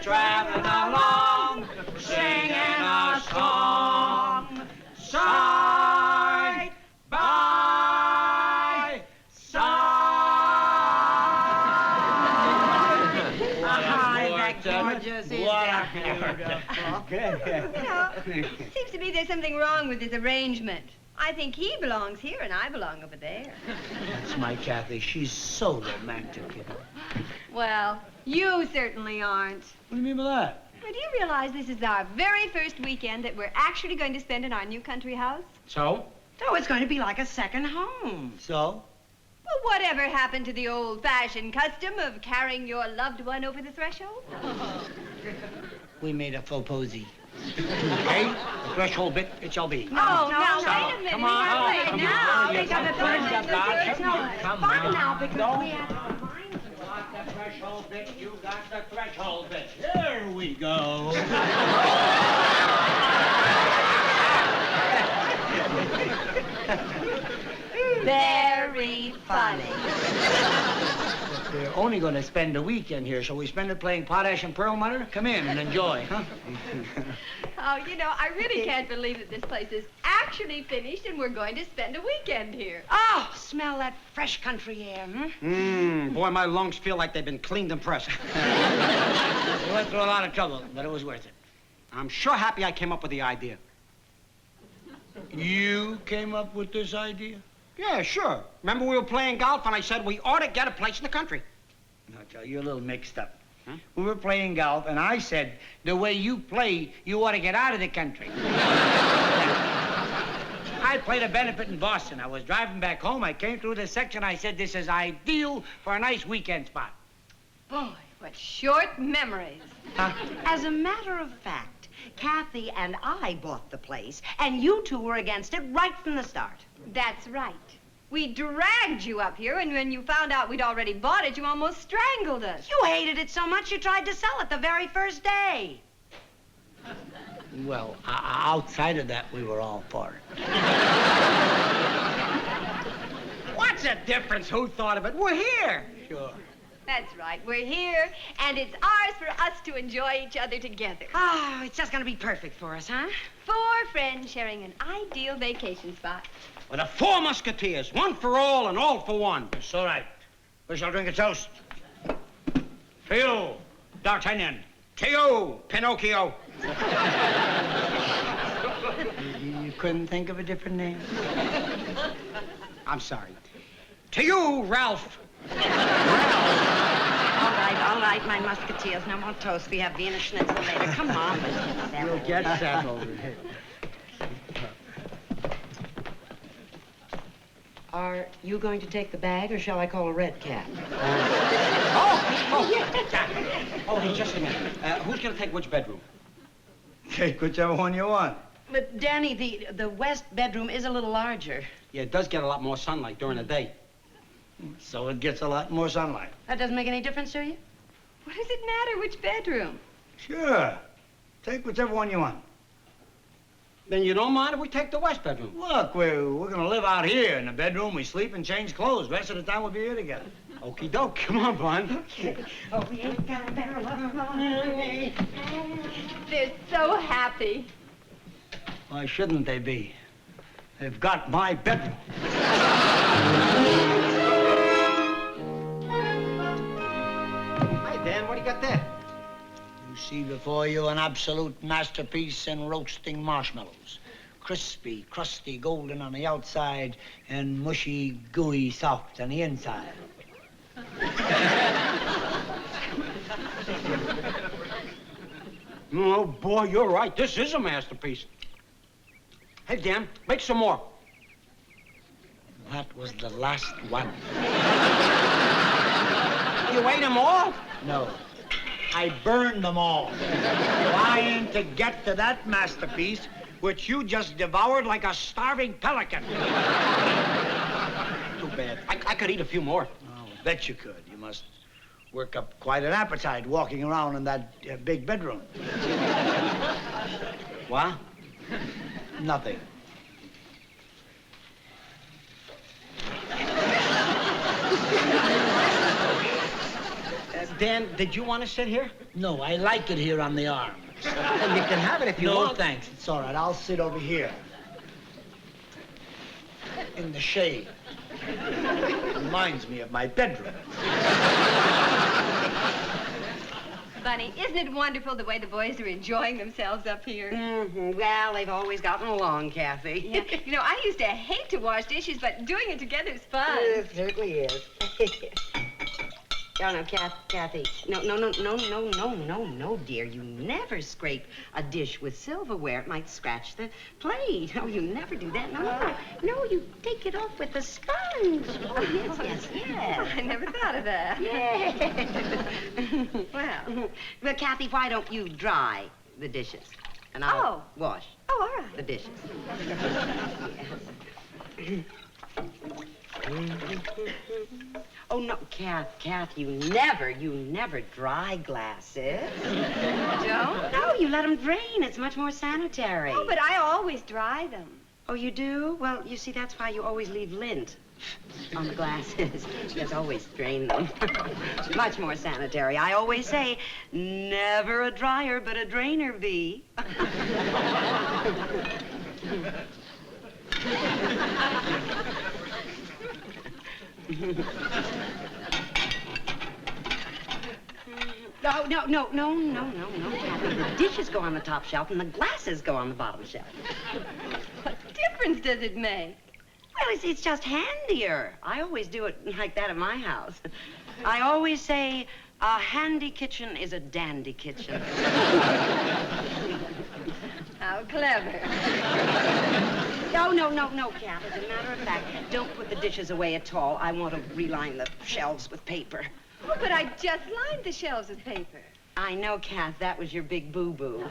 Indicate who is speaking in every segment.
Speaker 1: traveling along, singing a song. Side by side.
Speaker 2: Hi, that gorgeous is that
Speaker 3: beautiful. Seems to me there's something wrong with this arrangement. I think he belongs here and I belong over there.
Speaker 4: That's my Kathy. She's so romantic, you know.
Speaker 3: Well, you certainly aren't.
Speaker 4: What do you mean by that?
Speaker 3: Well, do you realize this is our very first weekend that we're actually going to spend in our new country house?
Speaker 4: So?
Speaker 2: Oh, it's going to be like a second home.
Speaker 4: So?
Speaker 3: Well, whatever happened to the old-fashioned custom of carrying your loved one over the threshold?
Speaker 4: We made a faux posy. Okay? The threshold bit, it shall be.
Speaker 3: No, wait a minute.
Speaker 4: Come on.
Speaker 3: Wait, now.
Speaker 4: Come on.
Speaker 2: Fun now, because we have...
Speaker 4: The threshold bit, you got the threshold bit. There we go.
Speaker 3: Very funny.
Speaker 4: We're only going to spend a weekend here, so we spend it playing Potash and Perlmutter? Come in and enjoy, huh?
Speaker 3: Oh, you know, I really can't believe that this place is actually finished and we're going to spend a weekend here.
Speaker 2: Oh, smell that fresh country air,
Speaker 1: Boy, my lungs feel like they've been cleaned and pressed.
Speaker 4: We went through a lot of trouble, but it was worth it.
Speaker 1: I'm sure happy I came up with the idea.
Speaker 4: You came up with this idea?
Speaker 1: Yeah, sure. Remember we were playing golf and I said we ought to get a place in the country.
Speaker 4: No, Joe, you're a little mixed up. Huh? We were playing golf, and I said, the way you play, you ought to get out of the country. I played a benefit in Boston. I was driving back home. I came through this section. I said, this is ideal for a nice weekend spot.
Speaker 3: Boy, what short memories.
Speaker 2: As a matter of fact, Kathy and I bought the place, and you two were against it right from the start.
Speaker 3: That's right. We dragged you up here, and when you found out we'd already bought it, you almost strangled us.
Speaker 2: You hated it so much you tried to sell it the very first day.
Speaker 4: Well, outside of that, we were all for it.
Speaker 1: What's the difference? Who thought of it? We're here.
Speaker 4: Sure.
Speaker 3: That's right. We're here, and it's ours for us to enjoy each other together.
Speaker 2: Oh, it's just going to be perfect for us, huh?
Speaker 3: 4 friends sharing an ideal vacation spot.
Speaker 1: We're the 4 Musketeers, one for all and all for one.
Speaker 4: It's all right. We shall drink a toast. To you, D'Artagnan.
Speaker 1: To you, Pinocchio.
Speaker 4: You couldn't think of a different name?
Speaker 1: I'm sorry. To you, Ralph.
Speaker 2: All right, my Musketeers. No more toast. We have Vienna Schnitzel later. Come on, let's get settled.
Speaker 4: You'll get settled.
Speaker 2: Are you going to take the bag, or shall I call a red cab?
Speaker 1: Hey, just a minute. Who's going to take which bedroom?
Speaker 4: Take whichever one you want.
Speaker 2: But, Danny, the west bedroom is a little larger.
Speaker 1: Yeah, it does get a lot more sunlight during the day.
Speaker 4: So it gets a lot more sunlight.
Speaker 2: That doesn't make any difference to you?
Speaker 3: What does it matter which bedroom?
Speaker 4: Sure. Take whichever one you want.
Speaker 1: Then you don't mind if we take the west bedroom?
Speaker 4: Look, we're going to live out here in the bedroom. We sleep and change clothes. The rest of the time we'll be here together.
Speaker 1: Okie doke. Come on, Bun.
Speaker 2: Okay. Oh, we ain't got a barrel of money.
Speaker 3: They're so happy.
Speaker 4: Why shouldn't they be? They've got my bedroom.
Speaker 1: Hi, Dan. What do you got there?
Speaker 4: You see before you an absolute masterpiece in roasting marshmallows. Crispy, crusty, golden on the outside, and mushy, gooey, soft on the inside.
Speaker 1: Oh, boy, you're right. This is a masterpiece. Hey, Dan, make some more.
Speaker 4: That was the last one.
Speaker 1: You ate them all?
Speaker 4: No. I burned them all. Trying to get to that masterpiece, which you just devoured like a starving pelican.
Speaker 1: Too bad. I could eat a few more.
Speaker 4: Oh, I bet you could. You must work up quite an appetite walking around in that big bedroom.
Speaker 1: What?
Speaker 4: Nothing.
Speaker 1: Dan, did you want to sit here?
Speaker 4: No, I like it here on the arm.
Speaker 1: Well, you can have it if you
Speaker 4: No,
Speaker 1: want.
Speaker 4: thanks. It's all right. I'll sit over here. In the shade. Reminds me of my bedroom.
Speaker 3: Bunny, isn't it wonderful the way the boys are enjoying themselves up here?
Speaker 2: Mm-hmm. Well, they've always gotten along, Kathy.
Speaker 3: Yeah. You know, I used to hate to wash dishes, but doing it together is fun.
Speaker 2: It certainly is. No, Kathy. No, dear. You never scrape a dish with silverware. It might scratch the plate. No, you never do that. No, you take it off with a sponge. Oh, yes.
Speaker 3: I never thought of that.
Speaker 2: Yeah.
Speaker 3: Well.
Speaker 2: But, Kathy, why don't you dry the dishes? And I'll wash
Speaker 3: Oh, all right.
Speaker 2: the dishes. Oh, no, Kath, you never dry glasses.
Speaker 3: Don't?
Speaker 2: No, you let them drain. It's much more sanitary.
Speaker 3: Oh, but I always dry them.
Speaker 2: Oh, you do? Well, you see, that's why you always leave lint on the glasses. Just always drain them. Much more sanitary. I always say, never a dryer, but a drainer be. No, Kathy. The dishes go on the top shelf and the glasses go on the bottom shelf.
Speaker 3: What difference does it make?
Speaker 2: Well, it's just handier. I always do it like that at my house. I always say, a handy kitchen is a dandy kitchen.
Speaker 3: How clever.
Speaker 2: No, Kath. As a matter of fact, don't put the dishes away at all. I want to reline the shelves with paper.
Speaker 3: Oh, but I just lined the shelves with paper.
Speaker 2: I know, Kath, that was your big boo-boo.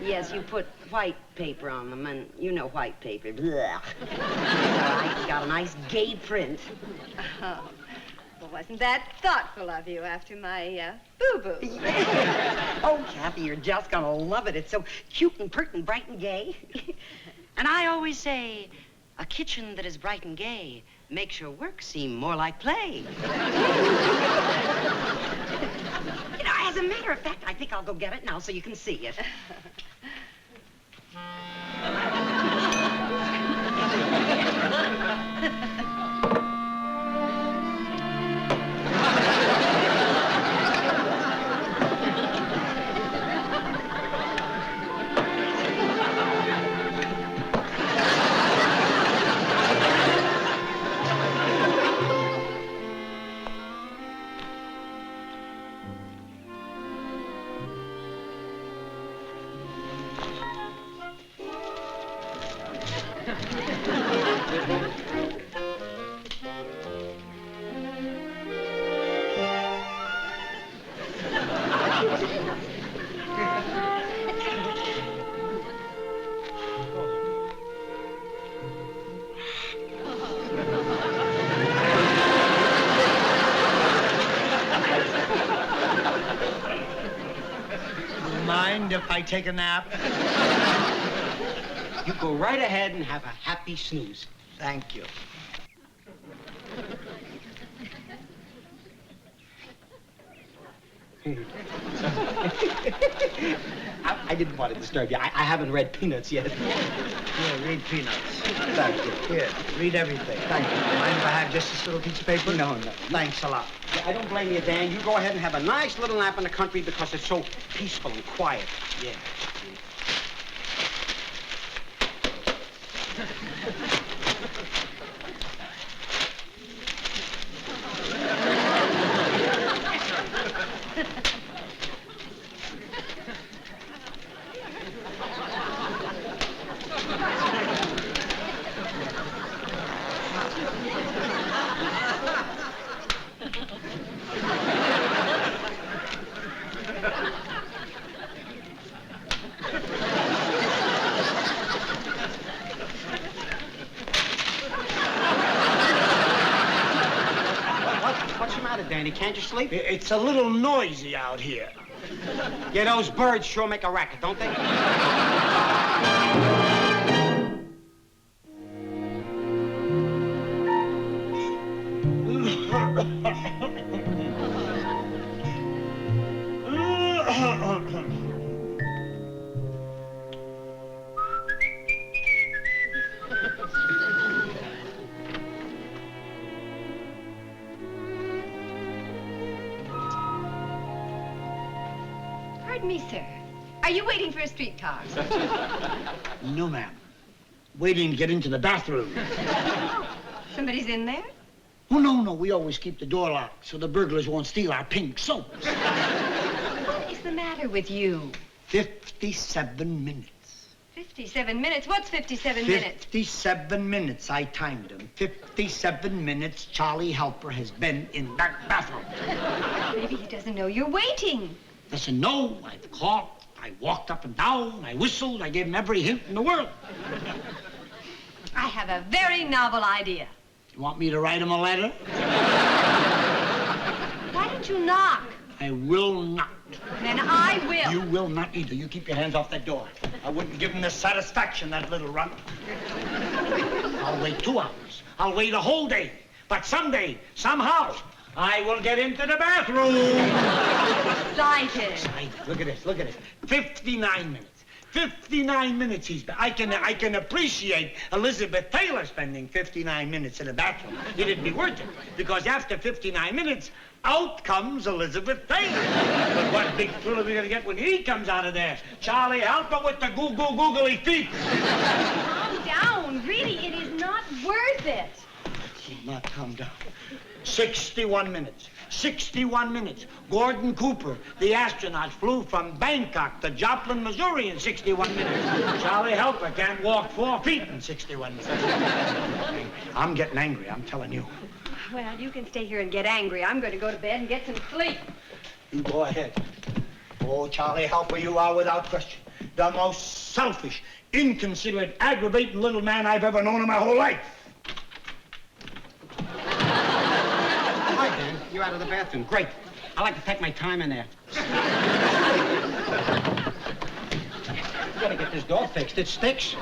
Speaker 2: Yes, you put white paper on them, and you know white paper. Blah. All right, you got a nice gay print.
Speaker 3: Oh, well, wasn't that thoughtful of you after my boo-boo?
Speaker 2: Oh, Kathy, you're just gonna love it. It's so cute and pert and bright and gay. And I always say, a kitchen that is bright and gay makes your work seem more like play. You know, as a matter of fact, I think I'll go get it now so you can see it.
Speaker 4: Mind if I take a nap?
Speaker 1: You go right ahead and have a happy snooze.
Speaker 4: Thank you.
Speaker 1: I didn't want to disturb you. I haven't read Peanuts yet.
Speaker 4: Here, read Peanuts.
Speaker 1: Thank you.
Speaker 4: Here, read everything. Thank you. Mind if I have just this little piece of paper?
Speaker 1: No.
Speaker 4: Thanks a lot.
Speaker 1: I don't blame you, Dan. You go ahead and have a nice little nap in the country because it's so peaceful and quiet.
Speaker 4: Yeah.
Speaker 1: What's the matter, Danny? Can't you sleep?
Speaker 4: It's a little noisy out here.
Speaker 1: Yeah, those birds sure make a racket, don't they?
Speaker 3: me, sir. Are you waiting for a streetcar?
Speaker 4: No, ma'am. Waiting to get into the bathroom.
Speaker 3: Somebody's in there?
Speaker 4: Oh, no. We always keep the door locked so the burglars won't steal our pink soaps.
Speaker 3: What is the matter with you?
Speaker 4: 57 minutes.
Speaker 3: 57 minutes? What's 57 minutes?
Speaker 4: 57 minutes. I timed him. 57 minutes Charlie Halper has been in that bathroom.
Speaker 3: Maybe he doesn't know you're waiting.
Speaker 4: Listen, no. I've called. I walked up and down. I whistled. I gave him every hint in the world.
Speaker 3: I have a very novel idea.
Speaker 4: You want me to write him a letter?
Speaker 3: Why don't you knock?
Speaker 4: I will not.
Speaker 3: Then I will.
Speaker 4: You will not either. You keep your hands off that door. I wouldn't give him the satisfaction, that little runt. I'll wait 2 hours. I'll wait a whole day. But someday, somehow, I will get into the bathroom.
Speaker 3: Excited.
Speaker 4: Look at this. Look at this. 59 minutes. 59 minutes he's been. I can appreciate Elizabeth Taylor spending 59 minutes in the bathroom. It'd be worth it. Because after 59 minutes, out comes Elizabeth Taylor. But what big thrill are we going to get when he comes out of there? Charlie Halper with the googly feet.
Speaker 3: Calm down. Really, it is not worth it.
Speaker 4: Will not calm down. 61 minutes. 61 minutes. Gordon Cooper, the astronaut, flew from Bangkok to Joplin, Missouri in 61 minutes. Charlie Halper can't walk 4 feet in 61 minutes. I'm getting angry, I'm telling you.
Speaker 3: Well, you can stay here and get angry. I'm going to go to bed and get some sleep.
Speaker 4: You go ahead. Oh, Charlie Halper, you are without question the most selfish, inconsiderate, aggravating little man I've ever known in my whole life.
Speaker 1: Hi, Dan. You're out of the bathroom. Great. I like to take my time in there. You gotta get this door fixed. It sticks.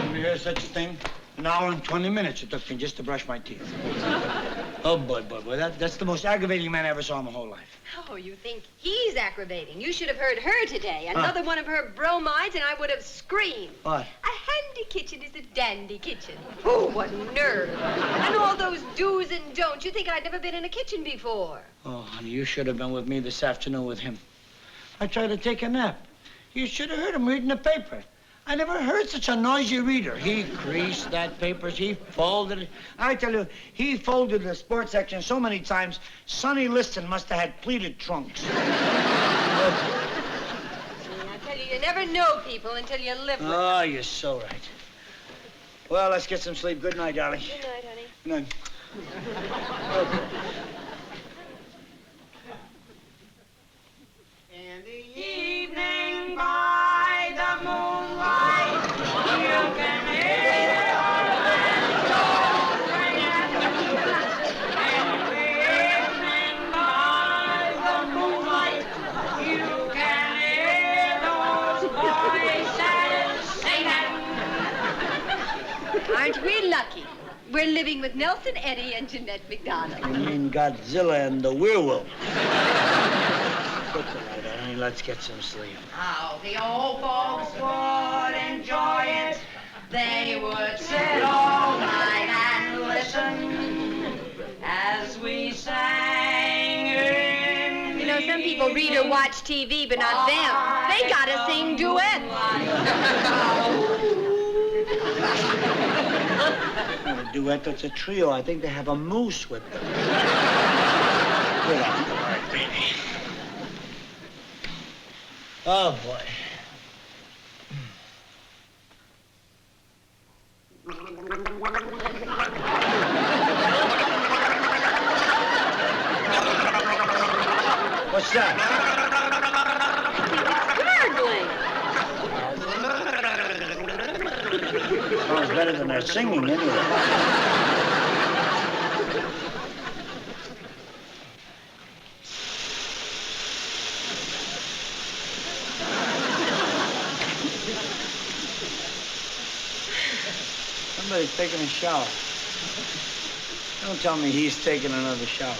Speaker 4: You hear such a thing? An hour and 20 minutes it took me just to brush my teeth. Oh, boy. That's the most aggravating man I ever saw in my whole life.
Speaker 3: Oh, you think he's aggravating. You should have heard her today. Another one of her bromides, and I would have screamed.
Speaker 4: What?
Speaker 3: A handy kitchen is a dandy kitchen. Oh, what nerve. And all those do's and don'ts. You think I'd never been in a kitchen before.
Speaker 4: Oh, honey, you should have been with me this afternoon with him. I tried to take a nap. You should have heard him reading the paper. I never heard such a noisy reader. He creased that paper. He folded it. I tell you, he folded the sports section so many times, Sonny Liston must have had pleated trunks.
Speaker 3: I tell you, you never know people until you live with them.
Speaker 4: Oh, you're so right. Well, let's get some sleep. Good night, darling.
Speaker 3: Good night, honey.
Speaker 4: Good night.
Speaker 1: In the evening by the moonlight, you can hear the orlando ringing. In the evening by the moonlight, you can hear those voices singing.
Speaker 3: Aren't we lucky? We're living with Nelson Eddy and Jeanette McDonald.
Speaker 4: You mean Godzilla and the werewolf? Put the light on, honey. Let's get some sleep.
Speaker 1: How the old folks would enjoy it. They would sit all night and listen as we sang.
Speaker 3: You know, some people read or watch TV, but not them. They gotta sing duets.
Speaker 4: Not a duet, it's a trio. I think they have a moose with them. Get off the light, baby. Oh, boy. What's that? Sounds better than their singing, anyway. Somebody's taking a shower. Don't tell me he's taking another shower.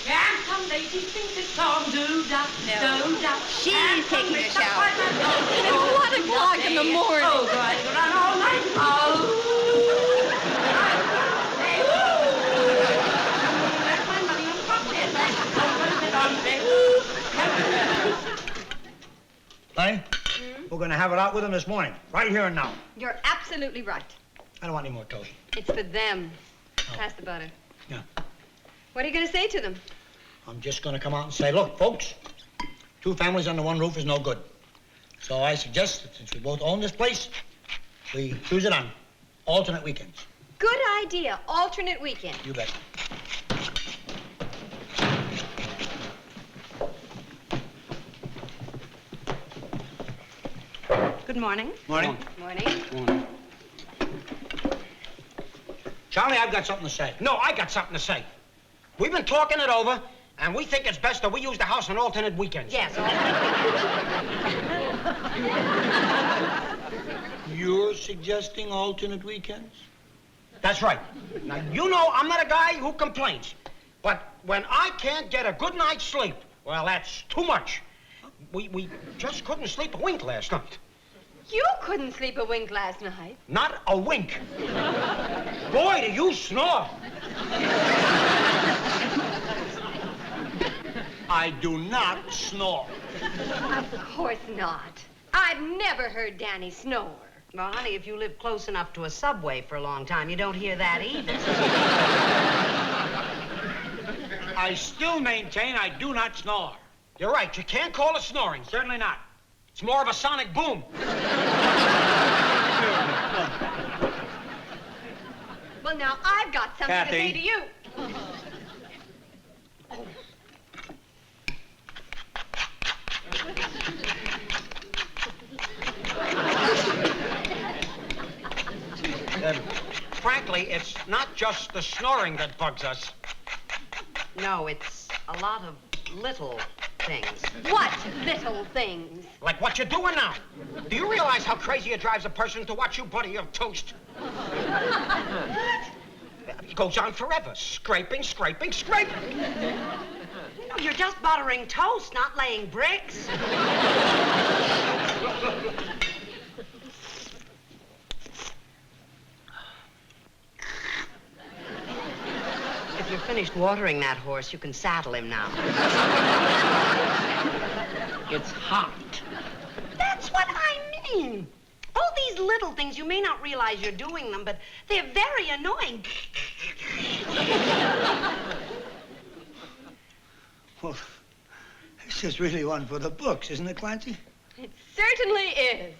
Speaker 5: And some ladies think this song do-da, do-da.
Speaker 3: She's taking a shower. At 1 o'clock in the morning.
Speaker 5: Oh, God, run all night. Oh.
Speaker 4: have it out with them this morning, right here and now.
Speaker 3: You're absolutely right.
Speaker 4: I don't want any more toast.
Speaker 3: It's for them.
Speaker 4: Oh.
Speaker 3: Pass the butter.
Speaker 4: Yeah.
Speaker 3: What are you going to say to them?
Speaker 4: I'm just going to come out and say, look, folks, 2 families under one roof is no good. So I suggest that since we both own this place, we choose it on alternate weekends.
Speaker 3: Good idea. Alternate weekend.
Speaker 4: You bet.
Speaker 2: Good morning.
Speaker 4: Morning.
Speaker 3: Morning.
Speaker 4: Charlie, I've got something to say.
Speaker 6: No, I got something to say. We've been talking it over, and we think it's best that we use the house on alternate weekends.
Speaker 2: Yes.
Speaker 4: You're suggesting alternate weekends?
Speaker 6: That's right. Now, you know I'm not a guy who complains. But when I can't get a good night's sleep, well, that's too much. We just couldn't sleep a wink last night.
Speaker 3: You couldn't sleep a wink last night.
Speaker 6: Not a wink. Boy, do you snore.
Speaker 4: I do not snore.
Speaker 3: Of course not. I've never heard Danny snore.
Speaker 2: Well, honey, if you live close enough to a subway for a long time, you don't hear that either.
Speaker 4: I still maintain I do not snore.
Speaker 6: You're right. You can't call it snoring.
Speaker 4: Certainly not.
Speaker 6: It's more of a sonic boom.
Speaker 3: Well, now, I've got something to say
Speaker 4: Kathy.
Speaker 3: to you.
Speaker 6: Frankly, it's not just the snoring that bugs us.
Speaker 2: No, it's a lot of little things.
Speaker 3: What little things?
Speaker 6: Like what you're doing now. Do you realize how crazy it drives a person to watch you butter your toast? It goes on forever. Scraping, scraping, scraping.
Speaker 2: No, you're just buttering toast, not laying bricks. If you're finished watering that horse, you can saddle him now.
Speaker 4: It's hot.
Speaker 2: That's what I mean. All these little things, you may not realize you're doing them, but they're very annoying.
Speaker 4: Well, this is really one for the books, isn't it, Clancy?
Speaker 3: It certainly is.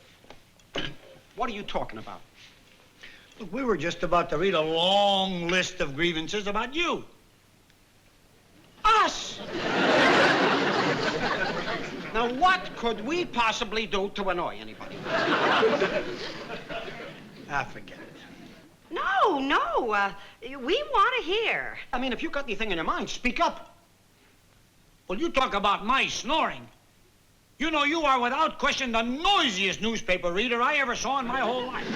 Speaker 6: What are you talking about?
Speaker 4: Look, we were just about to read a long list of grievances about you.
Speaker 6: Us! Now, what could we possibly do to annoy anybody?
Speaker 4: Forget it.
Speaker 2: No, we want to hear.
Speaker 6: I mean, if you got anything in your mind, speak up.
Speaker 4: Well, you talk about my snoring. You know, you are without question the noisiest newspaper reader I ever saw in my whole life.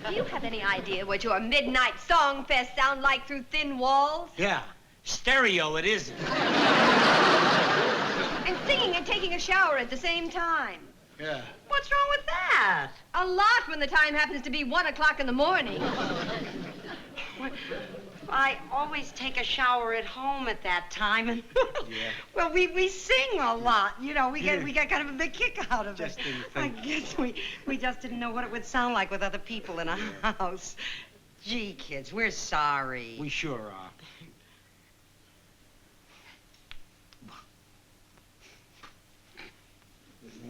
Speaker 3: Do you have any idea what your midnight song fest sound like through thin walls?
Speaker 4: Yeah, stereo it is.
Speaker 3: And singing and taking a shower at the same time.
Speaker 4: Yeah.
Speaker 2: What's wrong with that?
Speaker 3: A lot when the time happens to be 1 o'clock in the morning.
Speaker 2: I always take a shower at home at that time, and
Speaker 4: Yeah.
Speaker 2: well, we sing a lot. You know, we get kind of a big kick out of
Speaker 4: Just
Speaker 2: it.
Speaker 4: didn't
Speaker 2: I
Speaker 4: think.
Speaker 2: guess we just didn't know what it would sound like with other people in a house. Gee, kids, we're sorry.
Speaker 4: We sure are.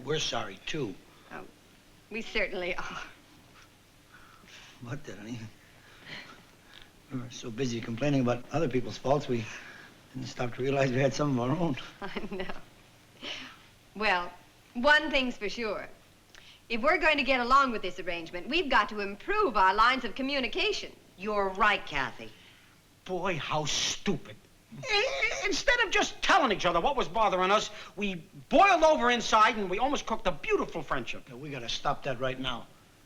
Speaker 4: We're sorry, too.
Speaker 3: We certainly are.
Speaker 4: What did I? We were so busy complaining about other people's faults, we didn't stop to realize we had some of our own.
Speaker 3: I know. Well, one thing's for sure. If we're going to get along with this arrangement, we've got to improve our lines of communication.
Speaker 2: You're right, Kathy.
Speaker 6: Boy, how stupid. Instead of just telling each other what was bothering us, we boiled over inside and we almost cooked a beautiful friendship.
Speaker 4: We gotta stop that right now,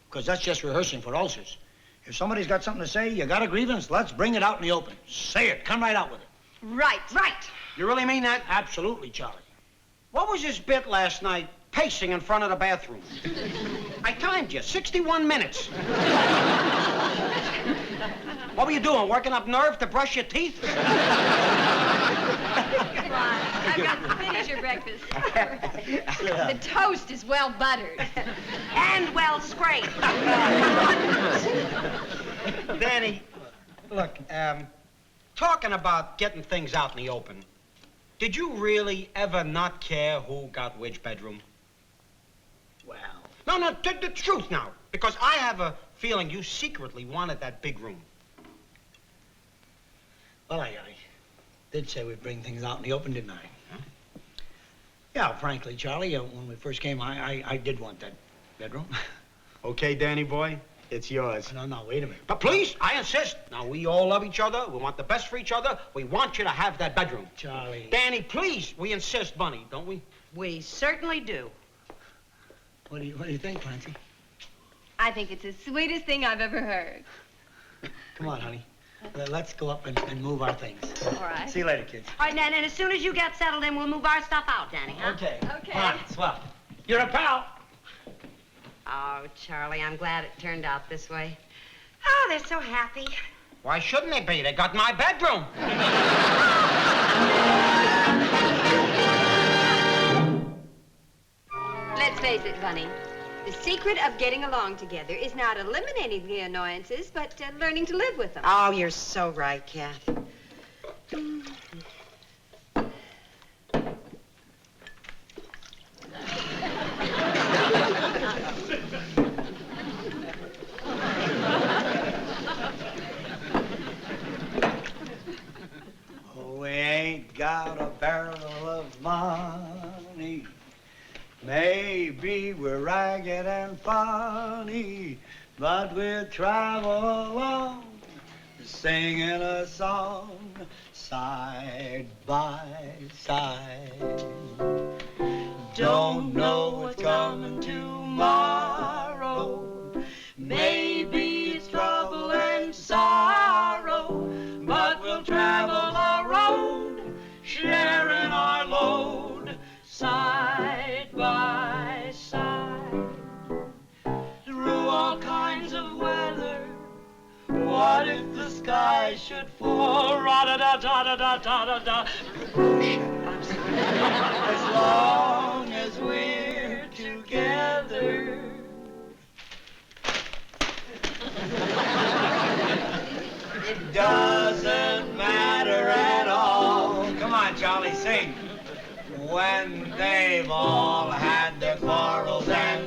Speaker 4: because that's just rehearsing for ulcers. If somebody's got something to say, you got a grievance, let's bring it out in the open. Say it. Come right out with it.
Speaker 3: Right.
Speaker 6: You really mean that?
Speaker 4: Absolutely, Charlie.
Speaker 6: What was this bit last night, pacing in front of the bathroom? I timed you, 61 minutes. What were you doing, working up nerve to brush your teeth?
Speaker 3: Come on. I've got to finish your breakfast. The toast is well buttered.
Speaker 2: And well scraped.
Speaker 6: Danny, look, talking about getting things out in the open, did you really ever not care who got which bedroom?
Speaker 4: Well,
Speaker 6: No, the truth now. Because I have a feeling you secretly wanted that big room.
Speaker 4: well, I did say we'd bring things out in the open, didn't I?
Speaker 6: Huh?
Speaker 4: Yeah, frankly, Charlie, when we first came, I did want that bedroom.
Speaker 6: Okay, Danny boy, it's yours.
Speaker 4: No, wait a minute.
Speaker 6: But please, I insist. Now, we all love each other. We want the best for each other. We want you to have that bedroom.
Speaker 4: Charlie.
Speaker 6: Danny, please, we insist, Bunny, don't we?
Speaker 2: We certainly do.
Speaker 4: What do you think, Clancy?
Speaker 3: I think it's the sweetest thing I've ever heard.
Speaker 4: Come on, honey. Let's go up and move our things.
Speaker 3: All right.
Speaker 4: See you later, kids.
Speaker 2: All right, and as soon as you get settled in, we'll move our stuff out, Danny, huh?
Speaker 4: Okay.
Speaker 3: Okay.
Speaker 4: Fine, swell. You're a pal.
Speaker 2: Oh, Charlie, I'm glad it turned out this way. Oh, they're so happy.
Speaker 6: Why shouldn't they be? They got my bedroom.
Speaker 3: Let's face it, Bunny. The secret of getting along together is not eliminating the annoyances, but learning to live with them.
Speaker 2: Oh, you're so right, Kath.
Speaker 4: We ain't got a barrel of money. Maybe we're ragged and funny, but we'll travel along, singing a song, side by side. Don't know what's coming tomorrow. Maybe it's trouble and sorrow, but we'll travel our road, sharing our load, side by side. Through all kinds of weather, what if the sky should fall? Ra-da-da-da-da-da-da-da. As long as we're together. It doesn't matter at all. Come on, Charlie, sing. When they've all had their quarrels and